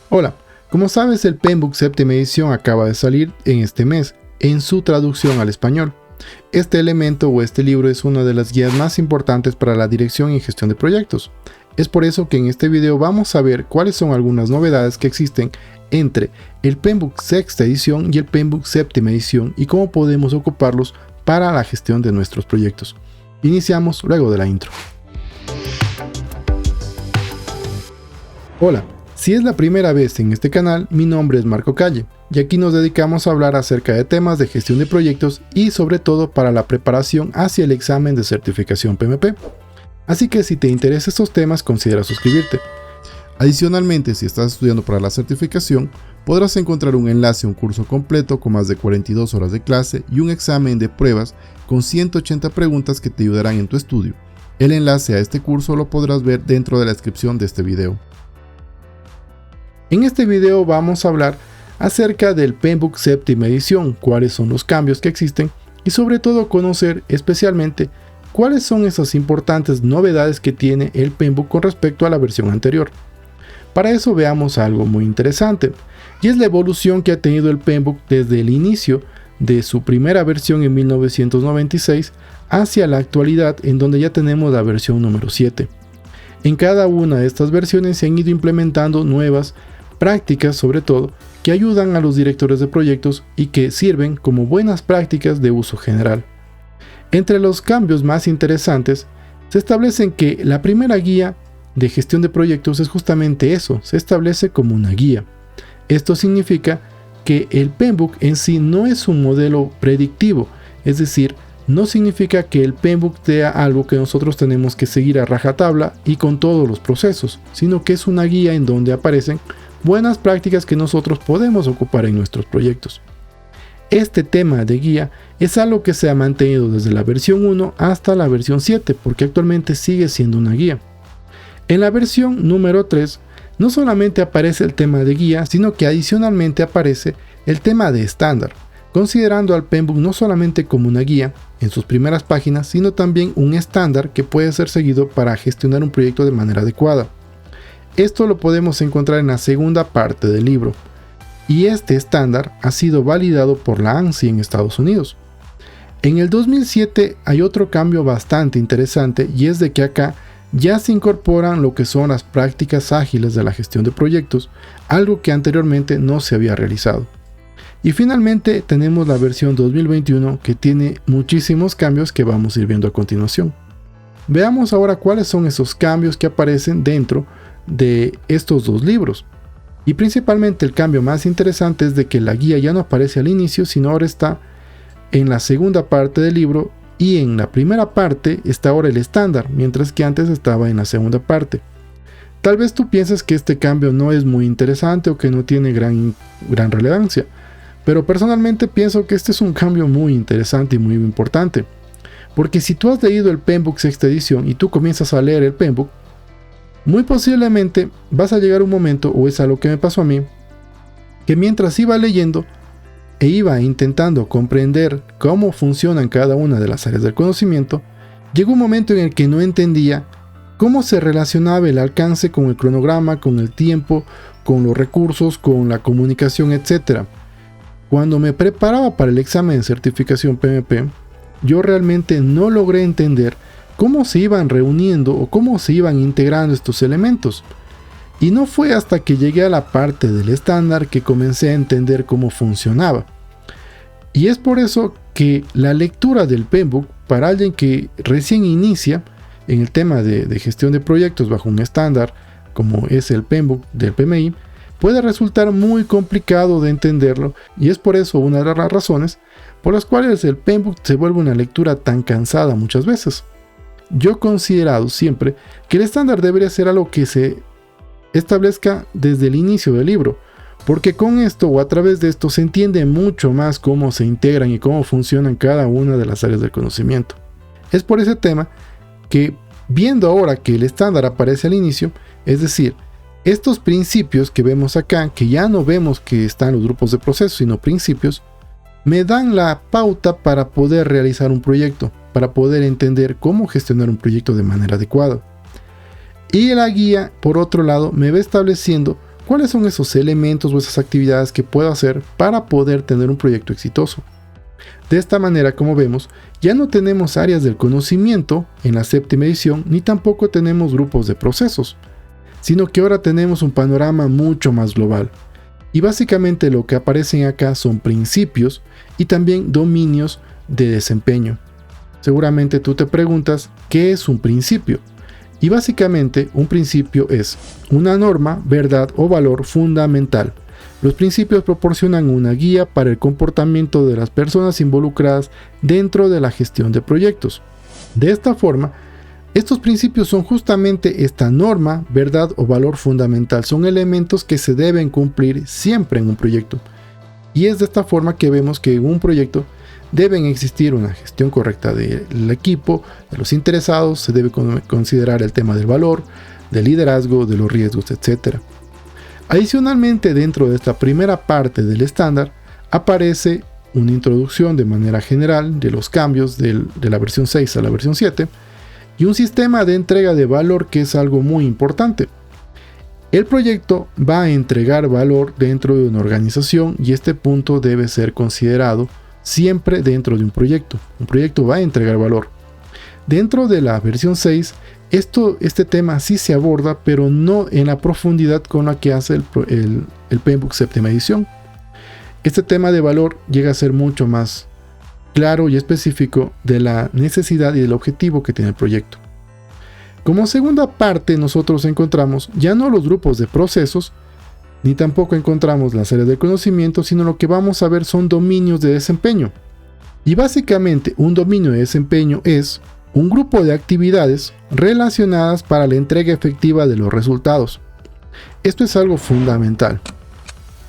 Hola, como sabes, el PMBOK séptima edición acaba de salir en este mes, en su traducción al español. Este elemento o este libro es una de las guías más importantes para la dirección y gestión de proyectos. Es por eso que en este video vamos a ver cuáles son algunas novedades que existen entre el PMBOK sexta edición y el PMBOK séptima edición y cómo podemos ocuparlos para la gestión de nuestros proyectos. Iniciamos luego de la intro. Hola. Si es la primera vez en este canal, mi nombre es Marco Calle, y aquí nos dedicamos a hablar acerca de temas de gestión de proyectos y sobre todo para la preparación hacia el examen de certificación PMP. Así que si te interesan estos temas, considera suscribirte. Adicionalmente, si estás estudiando para la certificación, podrás encontrar un enlace a un curso completo con más de 42 horas de clase y un examen de pruebas con 180 preguntas que te ayudarán en tu estudio. El enlace a este curso lo podrás ver dentro de la descripción de este video. En este video vamos a hablar acerca del PMBOK séptima edición, cuáles son los cambios que existen y sobre todo conocer especialmente cuáles son esas importantes novedades que tiene el PMBOK con respecto a la versión anterior. Para eso veamos algo muy interesante, y es la evolución que ha tenido el PMBOK desde el inicio de su primera versión en 1996 hacia la actualidad, en donde ya tenemos la versión número 7. En cada una de estas versiones se han ido implementando nuevas prácticas, sobre todo, que ayudan a los directores de proyectos y que sirven como buenas prácticas de uso general. Entre los cambios más interesantes, se establecen que la primera guía de gestión de proyectos es justamente eso, se establece como una guía. Esto significa que el PMBOK en sí no es un modelo predictivo, es decir, no significa que el PMBOK sea algo que nosotros tenemos que seguir a rajatabla y con todos los procesos, sino que es una guía en donde aparecen buenas prácticas que nosotros podemos ocupar en nuestros proyectos. Este tema de guía es algo que se ha mantenido desde la versión 1 hasta la versión 7, porque actualmente sigue siendo una guía. En la versión número 3 no solamente aparece el tema de guía, sino que adicionalmente aparece el tema de estándar, considerando al PMBOK no solamente como una guía en sus primeras páginas, sino también un estándar que puede ser seguido para gestionar un proyecto de manera adecuada. Esto lo podemos encontrar en la segunda parte del libro, y este estándar ha sido validado por la ANSI en Estados Unidos. En el 2007 hay otro cambio bastante interesante, y es de que acá ya se incorporan lo que son las prácticas ágiles de la gestión de proyectos, algo que anteriormente no se había realizado. Y finalmente tenemos la versión 2021 que tiene muchísimos cambios que vamos a ir viendo a continuación. Veamos ahora cuáles son esos cambios que aparecen dentro de estos dos libros. Y principalmente el cambio más interesante es de que la guía ya no aparece al inicio, sino ahora está en la segunda parte del libro, y en la primera parte está ahora el estándar, mientras que antes estaba en la segunda parte. Tal vez tú pienses que este cambio no es muy interesante o que no tiene gran relevancia, pero personalmente pienso que este es un cambio muy interesante y muy importante, porque si tú has leído el PMBOK sexta edición y tú comienzas a leer el PMBOK, muy posiblemente vas a llegar un momento, o es algo que me pasó a mí, que mientras iba leyendo e iba intentando comprender cómo funcionan cada una de las áreas del conocimiento, llegó un momento en el que no entendía cómo se relacionaba el alcance con el cronograma, con el tiempo, con los recursos, con la comunicación, etc. Cuando me preparaba para el examen de certificación PMP, yo realmente no logré entender cómo se iban reuniendo o cómo se iban integrando estos elementos. Y no fue hasta que llegué a la parte del estándar que comencé a entender cómo funcionaba. Y es por eso que la lectura del PMBOK para alguien que recién inicia en el tema de gestión de proyectos bajo un estándar como es el PMBOK del PMI puede resultar muy complicado de entenderlo, y es por eso una de las razones por las cuales el PMBOK se vuelve una lectura tan cansada muchas veces. Yo he considerado siempre que el estándar debería ser algo que se establezca desde el inicio del libro, porque con esto o a través de esto se entiende mucho más cómo se integran y cómo funcionan cada una de las áreas del conocimiento. Es por ese tema que, viendo ahora que el estándar aparece al inicio, es decir, estos principios que vemos acá, que ya no vemos que están los grupos de procesos, sino principios, me dan la pauta para poder realizar un proyecto, para poder entender cómo gestionar un proyecto de manera adecuada. Y la guía, por otro lado, me va estableciendo cuáles son esos elementos o esas actividades que puedo hacer para poder tener un proyecto exitoso. De esta manera, como vemos, ya no tenemos áreas del conocimiento en la séptima edición, ni tampoco tenemos grupos de procesos, sino que ahora tenemos un panorama mucho más global. Y básicamente lo que aparecen acá son principios y también dominios de desempeño. Seguramente tú te preguntas, ¿qué es un principio? Y básicamente un principio es una norma, verdad o valor fundamental. Los principios proporcionan una guía para el comportamiento de las personas involucradas dentro de la gestión de proyectos. De esta forma, estos principios son justamente esta norma, verdad o valor fundamental. Son elementos que se deben cumplir siempre en un proyecto. Y es de esta forma que vemos que en un proyecto deben existir una gestión correcta del equipo, de los interesados, se debe considerar el tema del valor, del liderazgo, de los riesgos, etc. Adicionalmente, dentro de esta primera parte del estándar, aparece una introducción de manera general de los cambios de la versión 6 a la versión 7 y un sistema de entrega de valor que es algo muy importante. El proyecto va a entregar valor dentro de una organización y este punto debe ser considerado siempre dentro de un proyecto. Un proyecto va a entregar valor. Dentro de la versión 6, este tema sí se aborda, pero no en la profundidad con la que hace el PMBOK séptima edición. Este tema de valor llega a ser mucho más claro y específico de la necesidad y del objetivo que tiene el proyecto. Como segunda parte nosotros encontramos ya no los grupos de procesos, ni tampoco encontramos las áreas de conocimiento, sino lo que vamos a ver son dominios de desempeño. Y básicamente un dominio de desempeño es un grupo de actividades relacionadas para la entrega efectiva de los resultados. Esto es algo fundamental.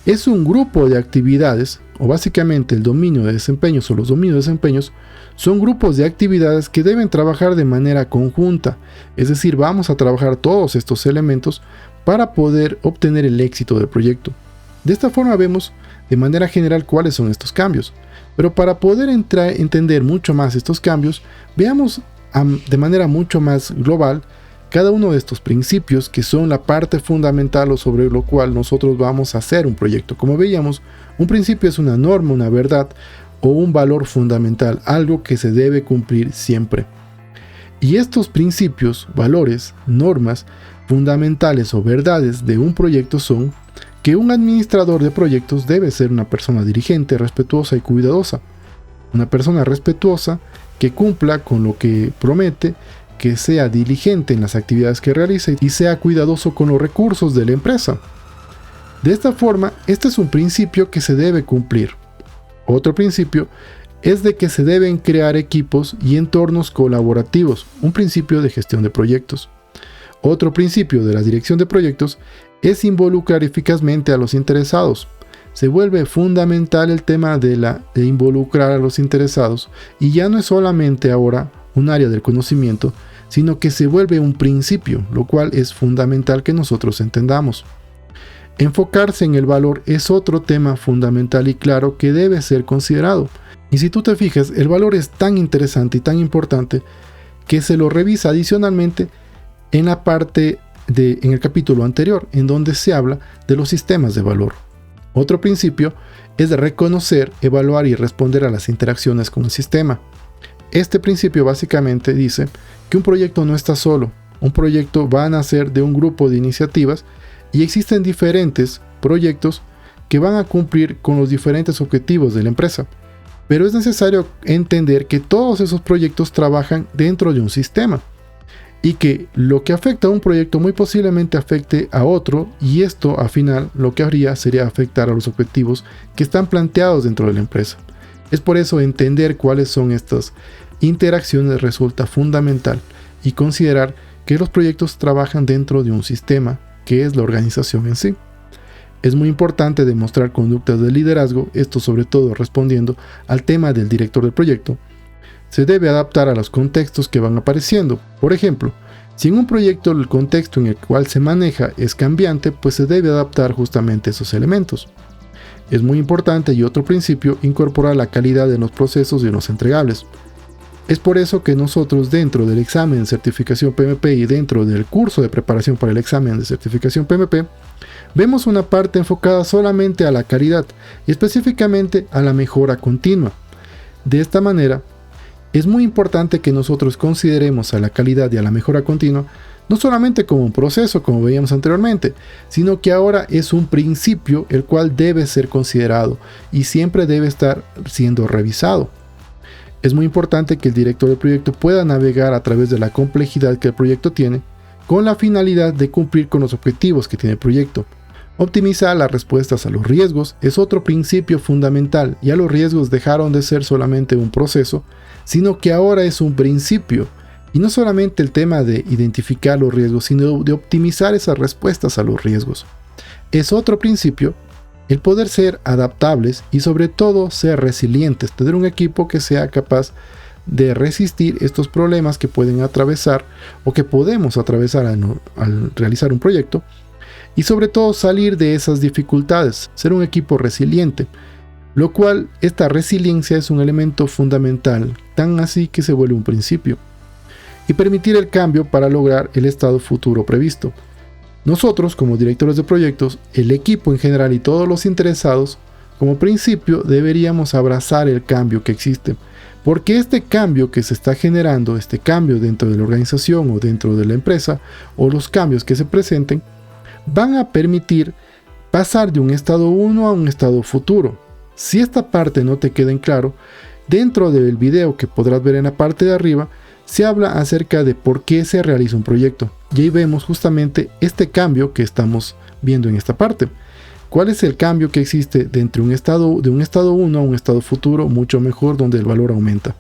Es un grupo de actividades, o básicamente el dominio de desempeños o los dominios de desempeños, son grupos de actividades que deben trabajar de manera conjunta. Es decir, vamos a trabajar todos estos elementos para poder obtener el éxito del proyecto. De esta forma vemos de manera general cuáles son estos cambios. Pero para poder entender mucho más estos cambios, veamos de manera mucho más global cada uno de estos principios que son la parte fundamental o sobre lo cual nosotros vamos a hacer un proyecto. Como veíamos, un principio es una norma, una verdad o un valor fundamental, algo que se debe cumplir siempre. Y estos principios, valores, normas fundamentales o verdades de un proyecto son que un administrador de proyectos debe ser una persona diligente, respetuosa y cuidadosa. Una persona respetuosa que cumpla con lo que promete, que sea diligente en las actividades que realiza y sea cuidadoso con los recursos de la empresa. De esta forma, este es un principio que se debe cumplir. Otro principio es de que se deben crear equipos y entornos colaborativos, un principio de gestión de proyectos. Otro principio de la dirección de proyectos es involucrar eficazmente a los interesados. Se vuelve fundamental el tema de involucrar a los interesados y ya no es solamente ahora un área del conocimiento, sino que se vuelve un principio, lo cual es fundamental que nosotros entendamos. Enfocarse en el valor es otro tema fundamental y claro que debe ser considerado. Y si tú te fijas, el valor es tan interesante y tan importante que se lo revisa adicionalmente en la parte en el capítulo anterior, en donde se habla de los sistemas de valor. Otro principio es de reconocer, evaluar y responder a las interacciones con el sistema. Este principio básicamente dice que un proyecto no está solo, un proyecto va a nacer de un grupo de iniciativas y existen diferentes proyectos que van a cumplir con los diferentes objetivos de la empresa. Pero es necesario entender que todos esos proyectos trabajan dentro de un sistema y que lo que afecta a un proyecto muy posiblemente afecte a otro y esto al final lo que haría sería afectar a los objetivos que están planteados dentro de la empresa. Es por eso entender cuáles son estas interacciones resulta fundamental y considerar que los proyectos trabajan dentro de un sistema que es la organización en sí. Es muy importante demostrar conductas de liderazgo, esto sobre todo respondiendo al tema del director del proyecto. Se debe adaptar a los contextos que van apareciendo. Por ejemplo, si en un proyecto el contexto en el cual se maneja es cambiante, pues se debe adaptar justamente a esos elementos. Es muy importante y otro principio, incorporar la calidad de los procesos y los entregables. Es por eso que nosotros dentro del examen de certificación PMP y dentro del curso de preparación para el examen de certificación PMP, vemos una parte enfocada solamente a la calidad y específicamente a la mejora continua. De esta manera, es muy importante que nosotros consideremos a la calidad y a la mejora continua no solamente como un proceso, como veíamos anteriormente, sino que ahora es un principio el cual debe ser considerado y siempre debe estar siendo revisado. Es muy importante que el director del proyecto pueda navegar a través de la complejidad que el proyecto tiene, con la finalidad de cumplir con los objetivos que tiene el proyecto. Optimizar las respuestas a los riesgos es otro principio fundamental. Ya los riesgos dejaron de ser solamente un proceso, sino que ahora es un principio. Y no solamente el tema de identificar los riesgos, sino de optimizar esas respuestas a los riesgos. Es otro principio el poder ser adaptables y sobre todo ser resilientes, tener un equipo que sea capaz de resistir estos problemas que pueden atravesar o que podemos atravesar al realizar un proyecto, y sobre todo salir de esas dificultades, ser un equipo resiliente, lo cual esta resiliencia es un elemento fundamental, tan así que se vuelve un principio, y permitir el cambio para lograr el estado futuro previsto. Nosotros, como directores de proyectos, el equipo en general y todos los interesados, como principio deberíamos abrazar el cambio que existe, porque este cambio que se está generando, este cambio dentro de la organización o dentro de la empresa, o los cambios que se presenten, van a permitir pasar de un estado 1 a un estado futuro. Si esta parte no te queda en claro, dentro del video que podrás ver en la parte de arriba, se habla acerca de por qué se realiza un proyecto. Y ahí vemos justamente este cambio que estamos viendo en esta parte. ¿Cuál es el cambio que existe de un estado 1 a un estado futuro mucho mejor, donde el valor aumenta?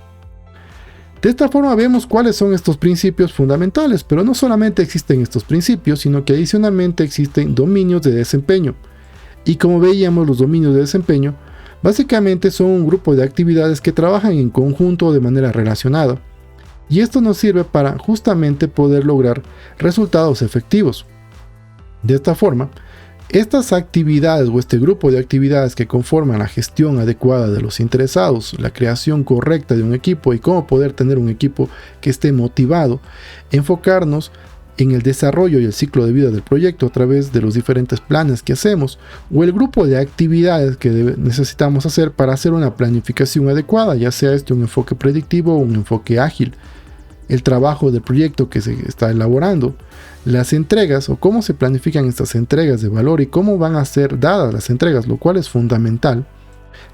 De esta forma vemos cuáles son estos principios fundamentales, pero no solamente existen estos principios, sino que adicionalmente existen dominios de desempeño. Y como veíamos, los dominios de desempeño básicamente son un grupo de actividades que trabajan en conjunto de manera relacionada. Y esto nos sirve para justamente poder lograr resultados efectivos. De esta forma, estas actividades o este grupo de actividades que conforman la gestión adecuada de los interesados, la creación correcta de un equipo y cómo poder tener un equipo que esté motivado, enfocarnos en el desarrollo y el ciclo de vida del proyecto a través de los diferentes planes que hacemos o el grupo de actividades que necesitamos hacer para hacer una planificación adecuada, ya sea un enfoque predictivo o un enfoque ágil. El trabajo del proyecto que se está elaborando, las entregas o cómo se planifican estas entregas de valor y cómo van a ser dadas las entregas, lo cual es fundamental,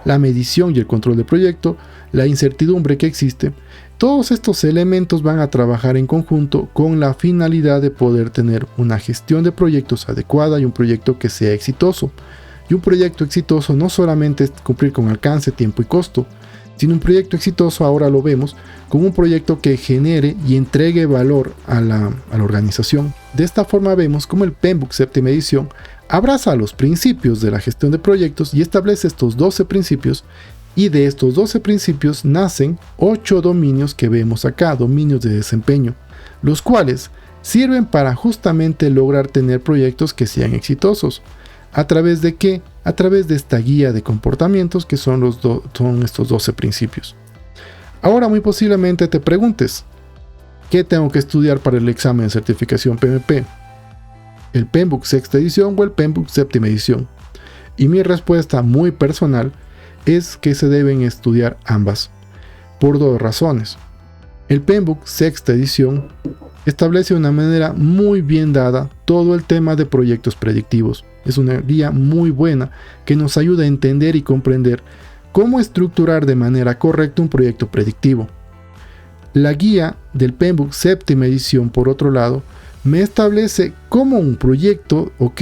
la medición y el control del proyecto, la incertidumbre que existe. Todos estos elementos van a trabajar en conjunto con la finalidad de poder tener una gestión de proyectos adecuada y un proyecto que sea exitoso. Y un proyecto exitoso no solamente es cumplir con alcance, tiempo y costo, sino un proyecto exitoso, ahora lo vemos, como un proyecto que genere y entregue valor a la organización. De esta forma vemos cómo el PMBOK séptima edición abraza los principios de la gestión de proyectos y establece estos 12 principios, y de estos 12 principios nacen 8 dominios que vemos acá, dominios de desempeño, los cuales sirven para justamente lograr tener proyectos que sean exitosos. ¿A través de qué? A través de esta guía de comportamientos que son estos 12 principios. Ahora muy posiblemente te preguntes, ¿qué tengo que estudiar para el examen de certificación PMP? ¿El PMBOK sexta edición o el PMBOK séptima edición? Y mi respuesta muy personal es que se deben estudiar ambas, por dos razones. El PMBOK sexta edición establece de una manera muy bien dada todo el tema de proyectos predictivos. Es una guía muy buena que nos ayuda a entender y comprender cómo estructurar de manera correcta un proyecto predictivo. La guía del PMBOK séptima edición, por otro lado, me establece cómo un proyecto o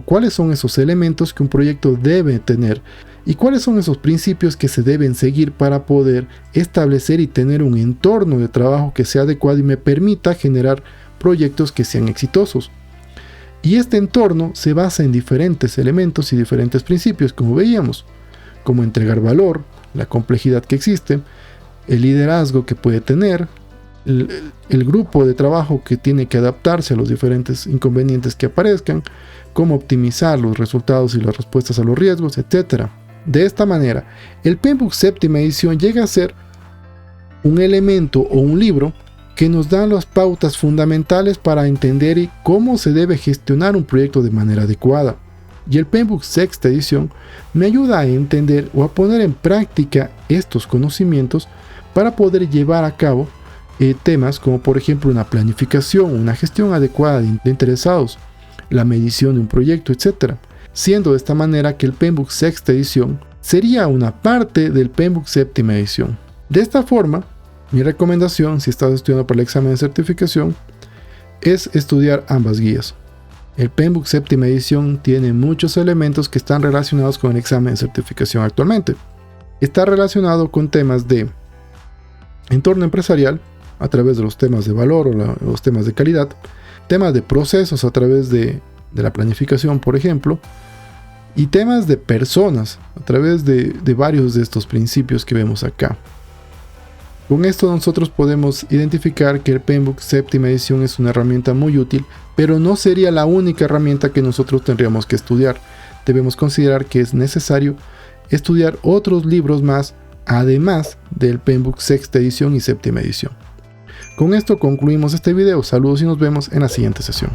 cuáles son esos elementos que un proyecto debe tener y cuáles son esos principios que se deben seguir para poder establecer y tener un entorno de trabajo que sea adecuado y me permita generar proyectos que sean exitosos. Y este entorno se basa en diferentes elementos y diferentes principios, como veíamos, como entregar valor, la complejidad que existe, el liderazgo que puede tener, el grupo de trabajo que tiene que adaptarse a los diferentes inconvenientes que aparezcan, cómo optimizar los resultados y las respuestas a los riesgos, etc. De esta manera, el PMBOK séptima edición llega a ser un elemento o un libro que nos dan las pautas fundamentales para entender cómo se debe gestionar un proyecto de manera adecuada. Y el PMBOK sexta edición me ayuda a entender o a poner en práctica estos conocimientos para poder llevar a cabo temas como por ejemplo una planificación, una gestión adecuada de interesados, la medición de un proyecto, etc. Siendo de esta manera que el PMBOK sexta edición sería una parte del PMBOK séptima edición. De esta forma, mi recomendación, si estás estudiando para el examen de certificación, es estudiar ambas guías. El PMBOK séptima edición tiene muchos elementos que están relacionados con el examen de certificación actualmente. Está relacionado con temas de entorno empresarial, a través de los temas de valor o los temas de calidad, temas de procesos a través de la planificación, por ejemplo, y temas de personas a través de varios de estos principios que vemos acá. Con esto nosotros podemos identificar que el PMBOK séptima edición es una herramienta muy útil, pero no sería la única herramienta que nosotros tendríamos que estudiar. Debemos considerar que es necesario estudiar otros libros más, además del PMBOK sexta edición y séptima edición. Con esto concluimos este video. Saludos y nos vemos en la siguiente sesión.